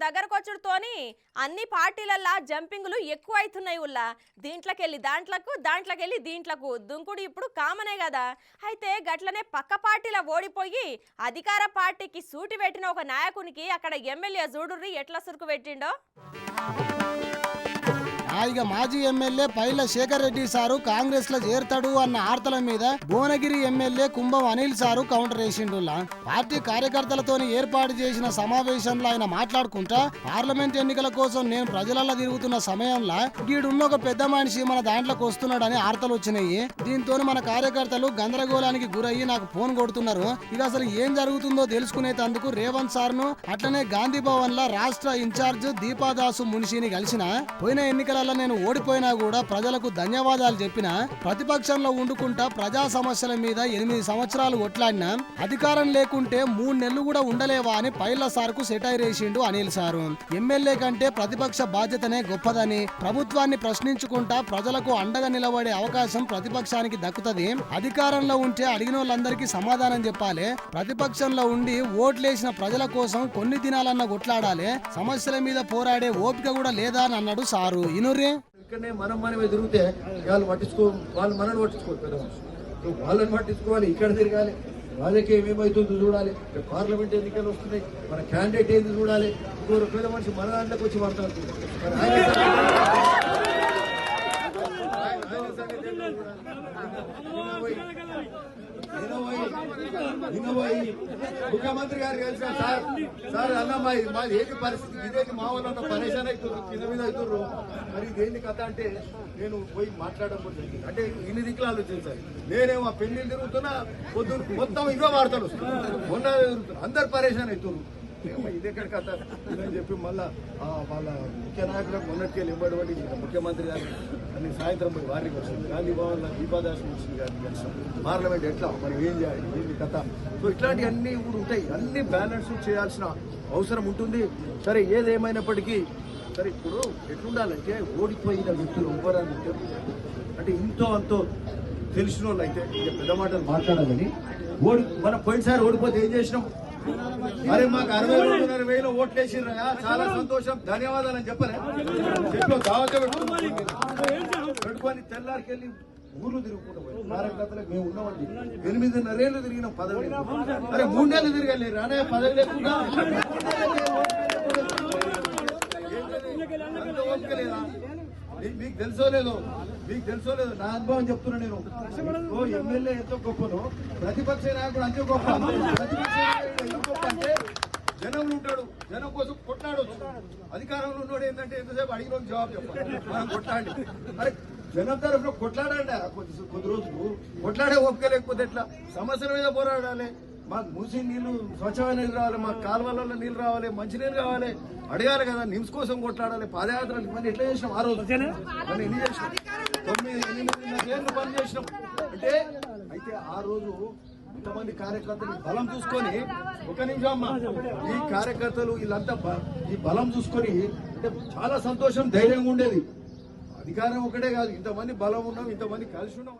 దగ్గరకొచ్చుడుతోని అన్ని పార్టీలల్లా జంపింగ్లు ఎక్కువ అవుతున్నాయి. ఉల్లా దీంట్లోకెళ్ళి దాంట్లోకెళ్ళి దీంట్లకు దుంకుడు ఇప్పుడు కామనే కదా. అయితే గట్లనే పక్క పార్టీల ఓడిపోయి అధికార పార్టీకి సూటి పెట్టిన ఒక నాయకునికి అక్కడ ఎమ్మెల్యే చూడుర్రి ఎట్లా సురుకు పెట్టిండో. ఇక మాజీ ఎమ్మెల్యే పైల శేఖర్ రెడ్డి సారు కాంగ్రెస్ లో చేరతాడు అన్న ఆర్తల మీద భువనగిరి ఎమ్మెల్యే కుంభం అనిల్ సారు కౌంటర్ వేసిండులా. పార్టీ కార్యకర్తలతోని ఏర్పాటు చేసిన సమావేశంలో ఆయన మాట్లాడుకుంటా పార్లమెంట్ ఎన్నికల కోసం నేను ప్రజలలో తిరుగుతున్న సమయంలో గీడున్న ఒక పెద్ద మనిషి మన దాంట్లోకి వస్తున్నాడని ఆర్తలు వచ్చినాయి. దీంతో మన కార్యకర్తలు గందరగోళానికి గురయ్యి నాకు ఫోన్ కొడుతున్నారు. ఇక అసలు ఏం జరుగుతుందో తెలుసుకునేందుకు రేవంత్ సార్ను అట్లనే గాంధీ భవన్ లో రాష్ట్ర ఇన్ఛార్జ్ దీపాదాసు మున్షిని కలిసిన. పోయిన ఎన్నికల నేను ఓడిపోయినా కూడా ప్రజలకు ధన్యవాదాలు చెప్పిన. ప్రతిపక్షంలో ఉండుకుంటా ప్రజా సమస్యల మీద 8 సంవత్సరాలు కొట్లాడినా అధికారం లేకుంటే 3 నెలలు కూడా ఉండలేవా అని పైల సార్కు సెటైర్ వేసిండు అనిల్ సారు. ఎమ్మెల్యే కంటే ప్రతిపక్ష బాధ్యతనే గొప్పదని, ప్రభుత్వాన్ని ప్రశ్నించుకుంటా ప్రజలకు అండగా నిలబడే అవకాశం ప్రతిపక్షానికి దక్కుతుంది. అధికారంలో ఉంటే అడిగిన వాళ్ళందరికీ సమాధానం చెప్పాలి. ప్రతిపక్షంలో ఉండి ఓట్లేసిన ప్రజల కోసం కొన్ని దినాలన్నా కొట్లాడాలి. సమస్యల మీద పోరాడే ఓపిక కూడా లేదా అని అన్నాడు సారు. ఇక్కడనే మనమే తిరిగితే వాళ్ళు వాళ్ళు మనల్ని పట్టించుకోరు. పెద్ద మనుషులు వాళ్ళని పట్టించుకోవాలి, ఇక్కడ తిరగాలి, రాజకీయం ఏమవుతుందో చూడాలి, పార్లమెంట్ ఎన్నికలు వస్తున్నాయి, మన క్యాండిడేట్ ఏంది చూడాలి. ఇంకొక పెద్ద మనిషి మన దాంట్లోకి వచ్చి మాట్లాడుతుంది. ముఖ్యమంత్రి గారు కలిసిన సార్ అన్న మాది ఏంటి పరిస్థితి, ఇదేంటి మా వాళ్ళు పరేషాన్ అవుతున్నారు, కింద మీద అవుతున్నారు, మరి ఇదేంటి కథ అంటే నేను పోయి మాట్లాడకపోతే అంటే ఇన్ని దిక్కులు ఆలోచించాలి. నేనేమో పెళ్లిళ్ళు తిరుగుతున్నా, పొద్దున్న మొత్తం ఇవే వార్తలు మొన్న అందరు పరేషాన్ అవుతున్నారు. ఇదెక్కడ కథ అని చెప్పి మళ్ళా వాళ్ళ ముఖ్య నాయకులకు మొన్నటికెళ్ళి ఇవ్వబడి ముఖ్యమంత్రి గారు అన్ని సాయంత్రం పోయి వారికి వచ్చింది. గాంధీ భవన్ లో దీపాదాస్ మున్షి గారిని కలిసాం. పార్లమెంట్ ఎట్లా మనం ఏం చేయాలి, ఏంటి కథ. సో ఇట్లాంటివన్నీ కూడా ఉంటాయి. అన్ని బ్యాలెన్స్ చేయాల్సిన అవసరం ఉంటుంది. సరే ఏదేమైనప్పటికీ సరే ఇప్పుడు ఎట్లుండాలంటే ఓడిపోయిన వ్యక్తులు ఎవ్వరని అంటే ఇంతో అంతో తెలిసిన వాళ్ళు అయితే పెద్ద మాటలు మాట్లాడాలని మనం పోయినసారి ఓడిపోతే ఏం చేసినాం, అరే మాకు 62,500 ఓట్లు వేసిర్రా, చాలా సంతోషం, ధన్యవాదాలు అని చెప్పలే దావత పెట్టుకొని తెల్లారికెళ్ళి ఊర్లు తిరుగుకుంటూ పోయి కార్యకర్తలకు మేము ఉన్నామండి 8.5 ఏళ్ళు తిరిగినాం. పదవి అరే 3 నెలలు తిరగాలి రానే పదవి లేకుండా లేదా మీకు తెలుసో లేదో నా అనుభవం చెప్తున్నా. నేను ఎమ్మెల్యే ఎంతో గొప్పను, ప్రతిపక్ష నాయకుడు అంతే గొప్ప. ప్రతిపక్ష నాయకుడు ఎంత గొప్ప అంటే జనంలో ఉంటాడు, జనం కోసం కొట్లాడవచ్చు. అధికారంలో ఉన్నాడు ఏంటంటే ఎంతసేపు అడిగిన జవాబు చెప్పాలి, మనం కొట్లాడి. అరే జనం తరఫున కొట్లాడండి, కొద్ది రోజులు కొట్లాడే ఓపిక లేకపోతే ఎట్లా. సమస్యల మీద పోరాడాలి. మాకు మూసి నీళ్లు స్వచ్ఛమైన నీళ్ళు రావాలి, మాకు కాలువలలో నీళ్ళు రావాలి, మంచినీళ్ళు కావాలి, అడగాలి కదా. నిమ్స్ కోసం కొట్లాడాలి, పాదయాత్రలు ఇవన్నీ ఎట్లా చేసినాం ఆ రోజు. మనం ఎన్ని చేసినాం, 9-8 ఏళ్ళు పని చేసినాం అంటే. అయితే ఆ రోజు ఇంతమంది కార్యకర్తలు బలం చూసుకొని, ఒక నిమిషం అమ్మా, ఈ కార్యకర్తలు వీళ్ళంతా ఈ బలం చూసుకొని అంటే చాలా సంతోషం, ధైర్యంగా ఉండేది. అధికారం ఒకటే కాదు, ఇంతమంది బలం ఉన్నాం, ఇంతమంది కలిసి ఉన్నాం.